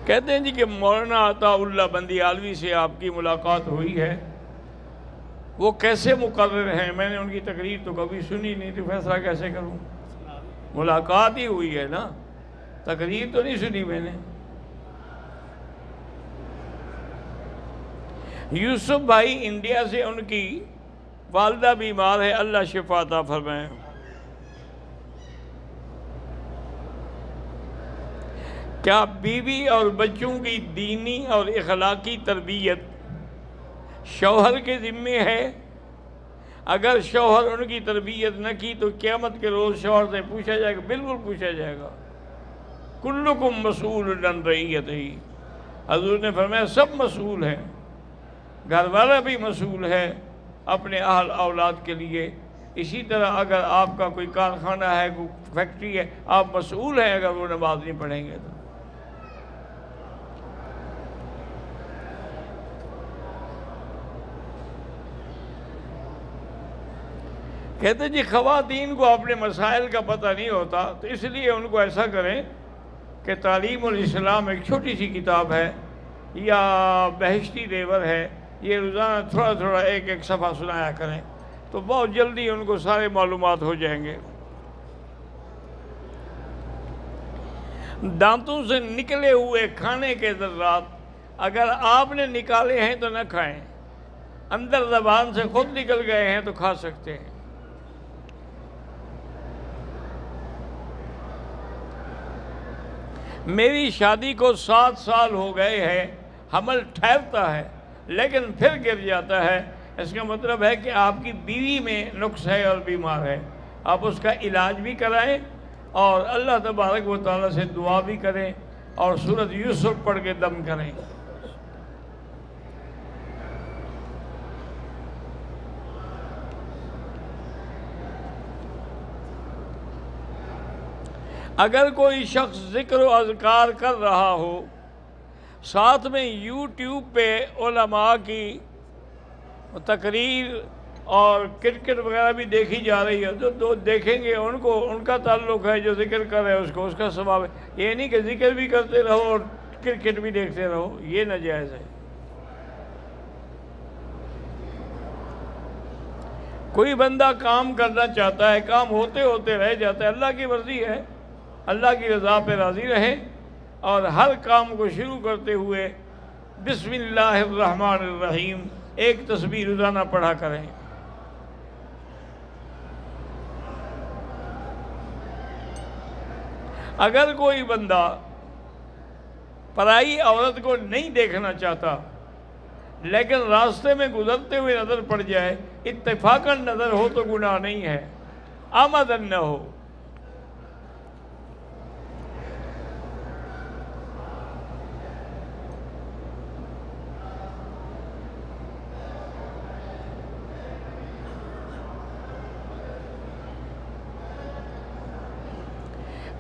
کہتے ہیں جی کہ مولانا عطا اللہ بندیالوی سے آپ کی ملاقات ہوئی ہے، وہ کیسے مقرر ہیں؟ میں نے ان کی تقریر تو کبھی سنی نہیں، تو فیصلہ کیسے کروں؟ ملاقات ہی ہوئی ہے نا، تقریر تو نہیں سنی میں نے۔ یوسف بھائی انڈیا سے، ان کی والدہ بیمار ہے، اللہ شفا عطا فرمائے۔ کیا بیوی اور بچوں کی دینی اور اخلاقی تربیت شوہر کے ذمے ہے؟ اگر شوہر ان کی تربیت نہ کی تو قیامت کے روز شوہر سے پوچھا جائے گا، بالکل پوچھا جائے گا۔ کلکم مسئول عن رعیتہ، حضور نے فرمایا سب مسئول ہیں، گھر والا بھی مسئول ہے اپنے اہل اولاد کے لیے۔ اسی طرح اگر آپ کا کوئی کارخانہ ہے، کوئی فیکٹری ہے، آپ مسئول ہیں اگر وہ نماز نہیں پڑھیں گے تو۔ کہتے جی خواتین کو اپنے مسائل کا پتہ نہیں ہوتا، تو اس لیے ان کو ایسا کریں کہ تعلیم الاسلام ایک چھوٹی سی کتاب ہے یا بہشتی دیور ہے، یہ روزانہ تھوڑا تھوڑا ایک ایک صفحہ سنایا کریں تو بہت جلدی ان کو سارے معلومات ہو جائیں گے۔ دانتوں سے نکلے ہوئے کھانے کے ذرات اگر آپ نے نکالے ہیں تو نہ کھائیں، اندر زبان سے خود نکل گئے ہیں تو کھا سکتے ہیں۔ میری شادی کو 7 سال ہو گئے ہیں، حمل ٹھہرتا ہے لیکن پھر گر جاتا ہے، اس کا مطلب ہے کہ آپ کی بیوی میں نقص ہے اور بیمار ہے۔ آپ اس کا علاج بھی کرائیں اور اللہ تبارک و تعالیٰ سے دعا بھی کریں اور سورۃ یوسف پڑھ کے دم کریں۔ اگر کوئی شخص ذکر و اذکار کر رہا ہو، ساتھ میں یوٹیوب پہ علماء کی تقریر اور کرکٹ وغیرہ بھی دیکھی جا رہی ہے، جو دیکھیں گے ان کو ان کا تعلق ہے، جو ذکر کر رہے ہیں اس کا ثواب ہے۔ یہ نہیں کہ ذکر بھی کرتے رہو اور کرکٹ بھی دیکھتے رہو، یہ ناجائز ہے۔ کوئی بندہ کام کرنا چاہتا ہے، کام ہوتے ہوتے رہ جاتا ہے، اللہ کی مرضی ہے، اللہ کی رضا پہ راضی رہے اور ہر کام کو شروع کرتے ہوئے بسم اللہ الرحمن الرحیم ایک تسبیح روزانہ پڑھا کریں۔ اگر کوئی بندہ پرائی عورت کو نہیں دیکھنا چاہتا لیکن راستے میں گزرتے ہوئے نظر پڑ جائے، اتفاقاً نظر ہو تو گناہ نہیں ہے، آمدن نہ ہو۔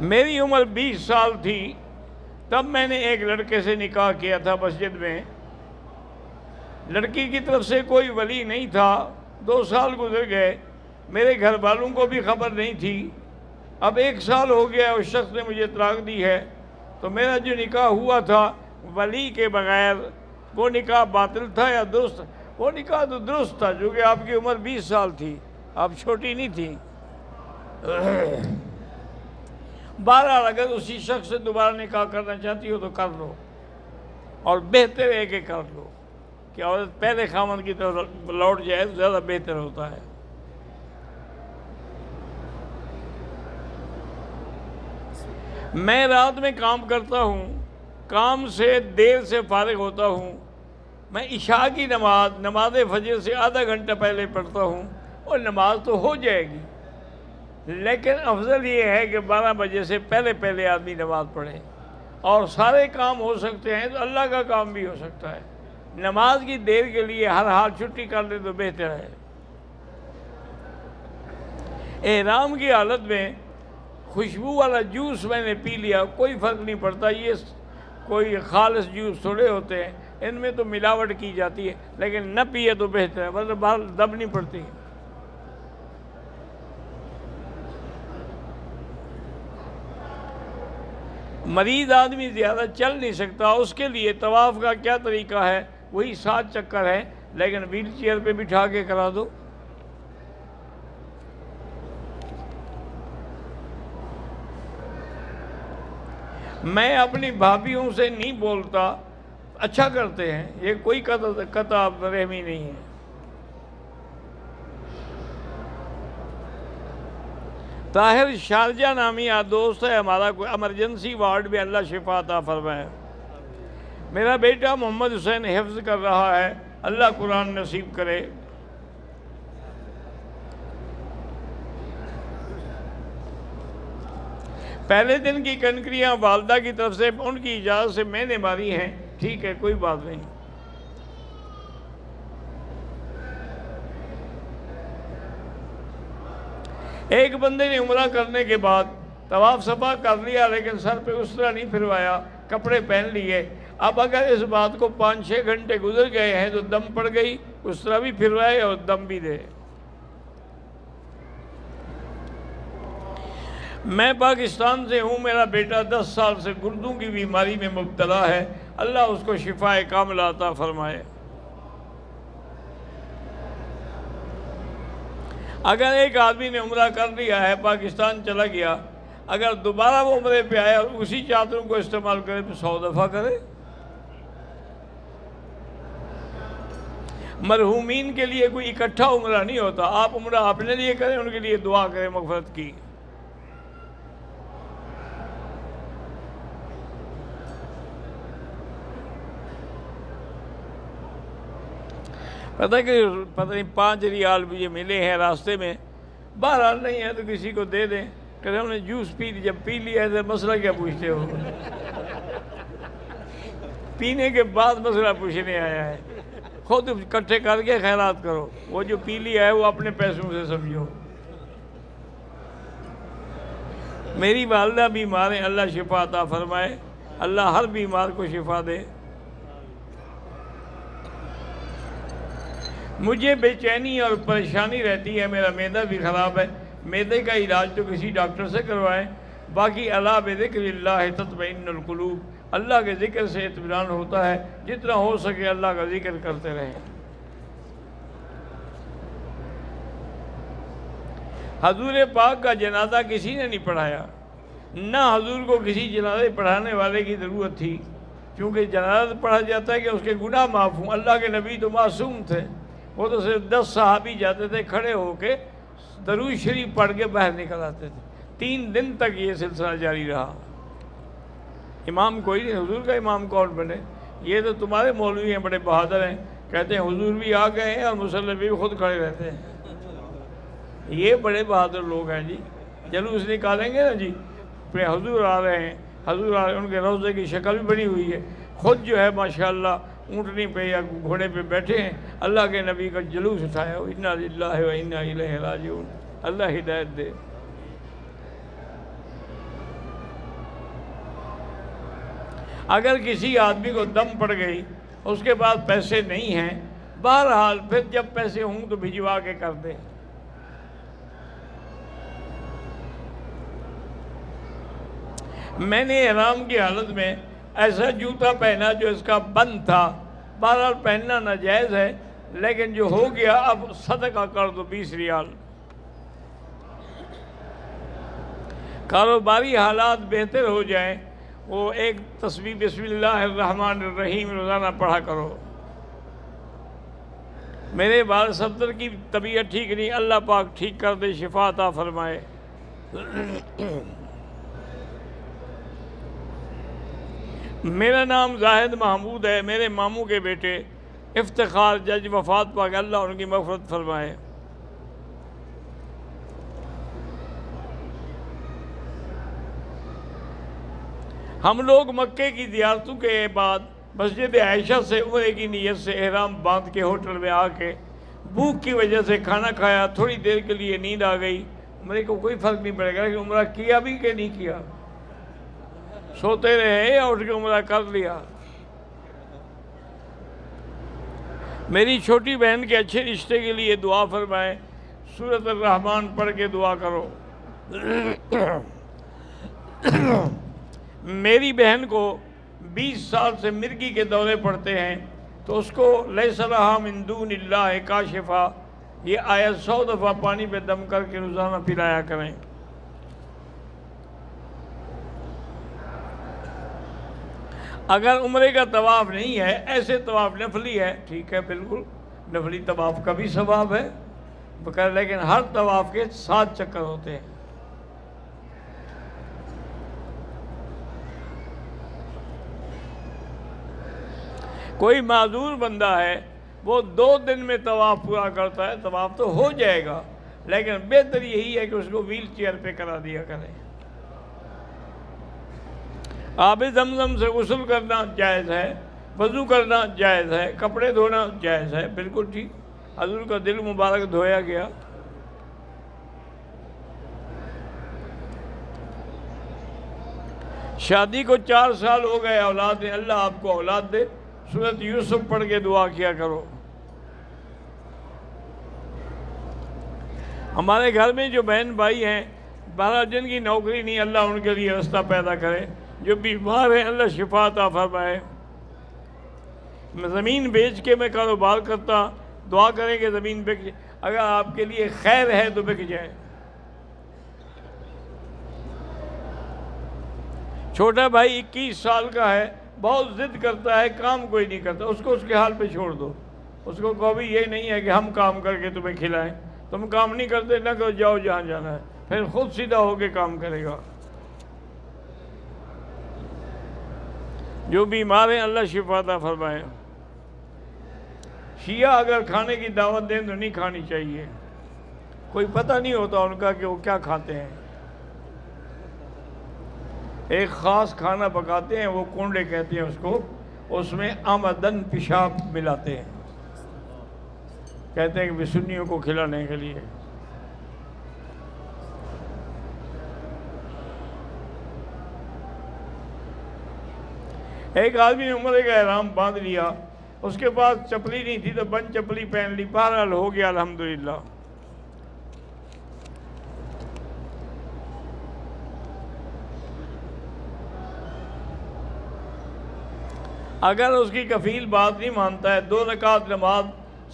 میری عمر 20 سال تھی تب میں نے ایک لڑکے سے نکاح کیا تھا مسجد میں۔ لڑکی کی طرف سے کوئی ولی نہیں تھا، 2 سال گزر گئے، میرے گھر والوں کو بھی خبر نہیں تھی۔ اب 1 سال ہو گیا، اس شخص نے مجھے طلاق دی ہے، تو میرا جو نکاح ہوا تھا ولی کے بغیر، وہ نکاح باطل تھا یا درست؟ وہ نکاح تو درست تھا، جو کہ آپ کی عمر 20 سال تھی، آپ چھوٹی نہیں تھی۔ بہرحال اگر اسی شخص سے دوبارہ نکاح کرنا چاہتی ہو تو کر لو، اور بہتر ہے کہ کر لو کہ عورت پہلے خاوند کی طرف لوٹ جائے تو زیادہ بہتر ہوتا ہے۔ میں رات میں کام کرتا ہوں، کام سے دیر سے فارغ ہوتا ہوں، میں عشاء کی نماز فجر سے آدھا گھنٹہ پہلے پڑھتا ہوں، اور نماز تو ہو جائے گی، لیکن افضل یہ ہے کہ 12 بجے سے پہلے آدمی نماز پڑھے، اور سارے کام ہو سکتے ہیں تو اللہ کا کام بھی ہو سکتا ہے۔ نماز کی دیر کے لیے ہر حال چھٹی کر لے تو بہتر ہے۔ احرام کی حالت میں خوشبو والا جوس میں نے پی لیا، کوئی فرق نہیں پڑتا، یہ کوئی خالص جوس تھوڑے ہوتے ہیں، ان میں تو ملاوٹ کی جاتی ہے، لیکن نہ پیے تو بہتر ہے، مطلب باہر دب نہیں پڑتی۔ مریض آدمی زیادہ چل نہیں سکتا، اس کے لیے طواف کا کیا طریقہ ہے؟ وہی 7 چکر ہے، لیکن ویل چیئر پہ بٹھا کے کرا دو۔ میں اپنی بھابھیوں سے نہیں بولتا، اچھا کرتے ہیں، یہ کوئی قطع رحمی نہیں ہے۔ طاہر شارجہ نامی دوست ہے ہمارا، کوئی ایمرجنسی وارڈ میں، اللہ شفا عطا فرمائے۔ میرا بیٹا محمد حسین حفظ کر رہا ہے، اللہ قرآن نصیب کرے۔ پہلے دن کی کنکریاں والدہ کی طرف سے ان کی اجازت سے میں نے ماری ہیں، ٹھیک ہے، کوئی بات نہیں۔ ایک بندے نے عمرہ کرنے کے بعد طواف صفا کر لیا، لیکن سر پہ اس طرح نہیں پھروایا، کپڑے پہن لیے۔ اب اگر اس بات کو 5-6 گھنٹے گزر گئے ہیں تو دم پڑ گئی، اس طرح بھی پھروائے اور دم بھی دے۔ میں پاکستان سے ہوں، میرا بیٹا 10 سال سے گردوں کی بیماری میں مبتلا ہے، اللہ اس کو شفائے کاملہ عطا فرمائے۔ اگر ایک آدمی نے عمرہ کر لیا ہے، پاکستان چلا گیا، اگر دوبارہ وہ عمرے پہ آیا اور اسی چادروں کو استعمال کرے تو 100 دفعہ کرے۔ مرحومین کے لیے کوئی اکٹھا عمرہ نہیں ہوتا، آپ عمرہ اپنے لیے کریں، ان کے لیے دعا کریں مغفرت کی۔ پتہ نہیں 5 ریال مجھے ملے ہیں راستے میں، بہرحال نہیں ہے تو کسی کو دے دیں، کہ ہم نے جوس پی لی، جب پی لیا ہے تو مسئلہ کیا پوچھتے ہو؟ پینے کے بعد مسئلہ پوچھنے آیا ہے، خود اکٹھے کر کے خیرات کرو، وہ جو پی لیا ہے وہ اپنے پیسوں سے سمجھو۔ میری والدہ بیمار ہیں، اللہ شفا عطا فرمائے، اللہ ہر بیمار کو شفا دے۔ مجھے بے چینی اور پریشانی رہتی ہے، میرا معدہ بھی خراب ہے، معدے کا علاج تو کسی ڈاکٹر سے کروائیں، باقی الا بذکر اللہ تطمئن القلوب، اللہ کے ذکر سے اطمینان ہوتا ہے، جتنا ہو سکے اللہ کا ذکر کرتے رہیں۔ حضور پاک کا جنازہ کسی نے نہیں پڑھایا، نہ حضور کو کسی جنازے پڑھانے والے کی ضرورت تھی، کیونکہ جنازہ پڑھا جاتا ہے کہ اس کے گناہ معاف ہوں۔ اللہ کے نبی تو معصوم تھے، وہ تو صرف 10 صحابی جاتے تھے، کھڑے ہو کے درود شریف پڑھ کے باہر نکل آتے تھے۔ 3 دن تک یہ سلسلہ جاری رہا۔ امام کوئی نہیں، حضور کا امام کون بنے؟ یہ تو تمہارے مولوی ہیں، بڑے بہادر ہیں، کہتے ہیں حضور بھی آ گئے ہیں اور مصلی بھی خود کھڑے رہتے ہیں۔ یہ بڑے بہادر لوگ ہیں جی، جلوس نکالیں گے نا جی، پھر حضور آ رہے ہیں، حضور آ رہے ہیں، ان کے روضے کی شکل بھی بنی ہوئی ہے، خود جو ہے ماشاءاللہ اونٹنی پہ یا گھوڑے پہ بیٹھے ہیں، اللہ کے نبی کا جلوس اٹھایا، انا للہ و انا الیہ راجعون، اللہ ہدایت دے۔ اگر کسی آدمی کو دم پڑ گئی، اس کے بعد پیسے نہیں ہیں، بہرحال پھر جب پیسے ہوں تو بھجوا کے کر دے۔ میں نے احرام کی حالت میں ایسا جوتا پہنا جو اس کا بند تھا، بہرحال پہننا ناجائز ہے، لیکن جو ہو گیا اب صدقہ کر دو 20 ریال۔ کاروباری حالات بہتر ہو جائیں، وہ ایک تسبیح بسم اللہ الرحمن الرحیم روزانہ پڑھا کرو۔ میرے والد صفدر کی طبیعت ٹھیک نہیں، اللہ پاک ٹھیک کر دے، شفا عطا فرمائے۔ میرا نام زاہد محمود ہے، میرے ماموں کے بیٹے افتخار جج وفات پاک، اللہ ان کی مغفرت فرمائے۔ ہم لوگ مکے کی زیارتوں کے بعد مسجد عائشہ سے عمرے کی نیت سے احرام باندھ کے ہوٹل میں آ کے بھوک کی وجہ سے کھانا کھایا، تھوڑی دیر کے لیے نیند آ گئی۔ عمرے کو کوئی فرق نہیں پڑے گا کہ عمرہ کیا بھی کہ نہیں کیا، سوتے رہے یا اٹھ کے عمرہ کر لیا۔ میری چھوٹی بہن کے اچھے رشتے کے لیے دعا فرمائیں، سورۃ الرحمن پڑھ کے دعا کرو۔ میری بہن کو 20 سال سے مرگی کے دورے پڑتے ہیں تو اس کو لیس لہا من دون اللہ کاشفا یہ آیت 100 دفعہ پانی پہ دم کر کے روزانہ پلایا کریں۔ اگر عمرے کا طواف نہیں ہے، ایسے طواف نفلی ہے، ٹھیک ہے، بالکل نفلی طواف کا بھی ثواب ہے بقیر، لیکن ہر طواف کے 7 چکر ہوتے ہیں۔ کوئی معذور بندہ ہے وہ 2 دن میں طواف پورا کرتا ہے، طواف تو ہو جائے گا، لیکن بہتر یہی ہے کہ اس کو ویل چیئر پہ کرا دیا کرے۔ آب زمزم سے غسل کرنا جائز ہے، وضو کرنا جائز ہے، کپڑے دھونا جائز ہے، بالکل ٹھیک، حضور کا دل مبارک دھویا گیا۔ شادی کو 4 سال ہو گئے، اولاد نے، اللہ آپ کو اولاد دے، سورۃ یوسف پڑھ کے دعا کیا کرو۔ ہمارے گھر میں جو بہن بھائی ہیں، بہرحال جن کی نوکری نہیں، اللہ ان کے لیے راستہ پیدا کرے، جو بیمار ہیں اللہ شفا عطا فرمائے۔ میں زمین بیچ کے میں کاروبار کرتا، دعا کریں کہ زمین بک جائے، اگر آپ کے لیے خیر ہے تو بک جائے۔ چھوٹا بھائی 21 سال کا ہے، بہت ضد کرتا ہے، کام کوئی نہیں کرتا، اس کو اس کے حال پہ چھوڑ دو، اس کو کبھی یہ نہیں ہے کہ ہم کام کر کے تمہیں کھلائیں، تم کام نہیں کرتے نہ کرو، جاؤ جہاں جانا ہے، پھر خود سیدھا ہو کے کام کرے گا۔ جو بیمار ہیں اللہ شفا عطا فرمائے۔ شیعہ اگر کھانے کی دعوت دیں تو نہیں کھانی چاہیے، کوئی پتہ نہیں ہوتا ان کا کہ وہ کیا کھاتے ہیں۔ ایک خاص کھانا پکاتے ہیں، وہ کنڈے کہتے ہیں اس کو، اس میں آمدن پیشاب ملاتے ہیں، کہتے ہیں کہ سنیوں کو کھلانے کے لیے۔ ایک آدمی نے عمرے کا احرام باندھ لیا، اس کے پاس چپلی نہیں تھی تو بند چپلی پہن لی، بہرحال ہو گیا الحمدللہ۔ اگر اس کی کفیل بات نہیں مانتا ہے، 2 رکعت نماز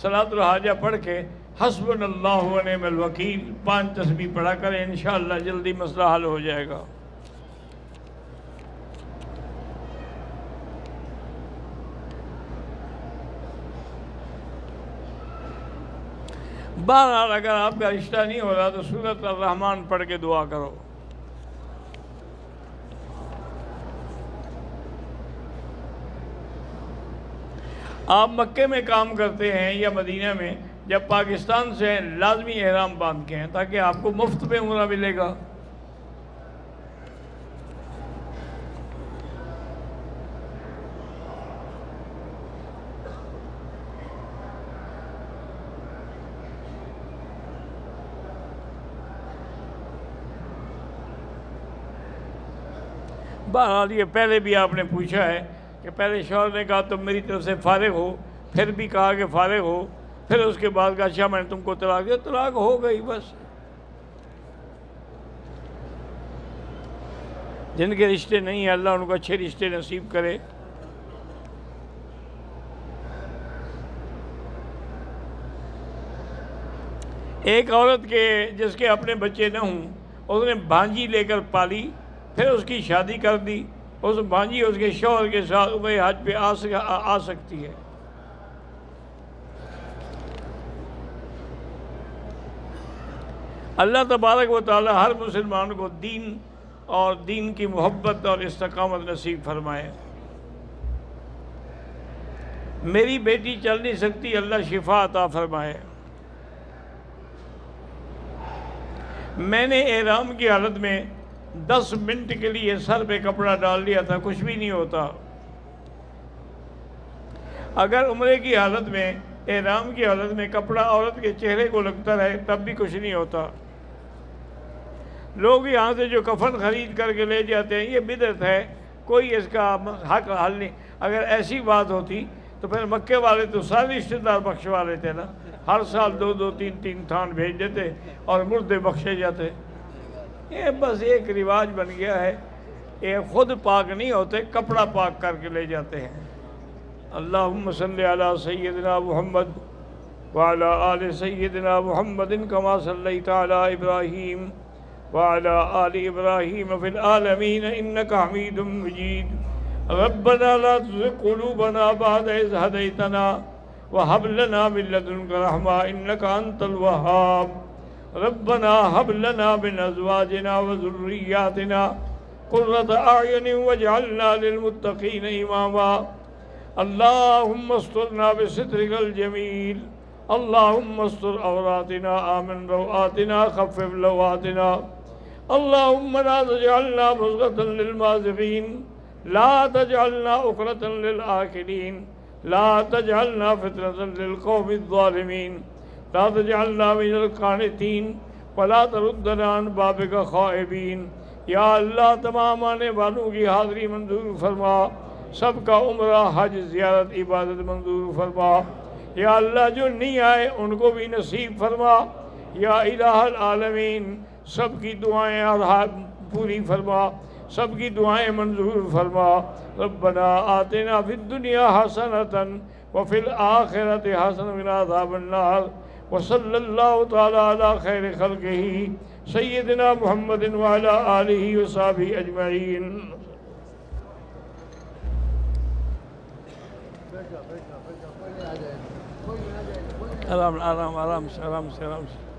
صلاۃ الحاجہ پڑھ کے حسبنا اللہ و نعم الوکیل 5 تسبیح پڑھا کریں، انشاءاللہ جلدی مسئلہ حل ہو جائے گا۔ بہرحال اگر آپ کا رشتہ نہیں ہو رہا تو سورۃ الرحمن پڑھ کے دعا کرو۔ آپ مکے میں کام کرتے ہیں یا مدینہ میں، جب پاکستان سے ہیں لازمی احرام باندھ کے ہیں تاکہ آپ کو مفت میں عمرہ ملے گا۔ بہرحال یہ پہلے بھی آپ نے پوچھا ہے کہ پہلے شوہر نے کہا تم میری طرف سے فارغ ہو، پھر بھی کہا کہ فارغ ہو، پھر اس کے بعد کہا اچھا میں نے تم کو طلاق دیا، طلاق ہو گئی بس۔ جن کے رشتے نہیں ہیں اللہ ان کو اچھے رشتے نصیب کرے۔ ایک عورت کے جس کے اپنے بچے نہ ہوں، اس نے بھانجی لے کر پالی، پھر اس کی شادی کر دی، اس بھانجی اس کے شوہر کے ساتھ عمرہ حج پہ آ سکتی ہے۔ اللہ تبارک و تعالی ہر مسلمان کو دین اور دین کی محبت اور استقامت نصیب فرمائے۔ میری بیٹی چل نہیں سکتی، اللہ شفا عطا فرمائے۔ میں نے احرام کی حالت میں 10 منٹ کے لیے سر پہ کپڑا ڈال لیا تھا، کچھ بھی نہیں ہوتا۔ اگر عمرے کی حالت میں، احرام کی حالت میں کپڑا عورت کے چہرے کو لگتا رہے تب بھی کچھ نہیں ہوتا۔ لوگ یہاں سے جو کفن خرید کر کے لے جاتے ہیں یہ بدعت ہے، کوئی اس کا حق حل نہیں۔ اگر ایسی بات ہوتی تو پھر مکے والے تو سارے رشتہ دار بخشوا لیتے نا، ہر سال 2 3 تھان بھیج دیتے اور مردے بخشے جاتے۔ یہ بس ایک رواج بن گیا ہے، یہ خود پاک نہیں ہوتے، کپڑا پاک کر کے لے جاتے ہیں۔ اللہم صلی علی سیدنا محمد وعلی آل سیدنا محمد کما صلیت علی ابراہیم وعلی آل ابراہیم فی العالمین انک حمید مجید۔ ربنا لا تزغ قلوبنا بعد اذ ہدیتنا وہب لنا من لدنک رحمہ انک انت الوہاب۔ ربنا ہب لنا من ازواجنا وذریاتنا قرۃ اعین واجعلنا للمتقین اماما۔ اللہم استرنا بسترک الجمیل، اللہم استر عوراتنا آمن روآتنا خفف لواتنا۔ اللہم لا تجعلنا مزغة للمازغین، لا تجعلنا عقرة للآکلین، لا تجعلنا فتنة للقوم الظالمین، لا تجعلنا من القانتین ولا تردنا عن بابک خائبین۔ یا اللہ تمام آنے والوں کی حاضری منظور فرما، سب کا عمرہ حج زیارت عبادت منظور فرما۔ یا اللہ جو نہیں آئے ان کو بھی نصیب فرما۔ یا الہ العالمین سب کی دعائیں پوری فرما، سب کی دعائیں منظور فرما۔ ربنا آتنا فی الدنیا حسنۃ وفی الآخرۃ حسنۃ وقنا عذاب النار۔ وصلی اللہ تعالی علی خیر خلقہ سیدنا محمد وعلی آلہ وصحبہ اجمعین۔ آرام سے آرام سے آرام سے۔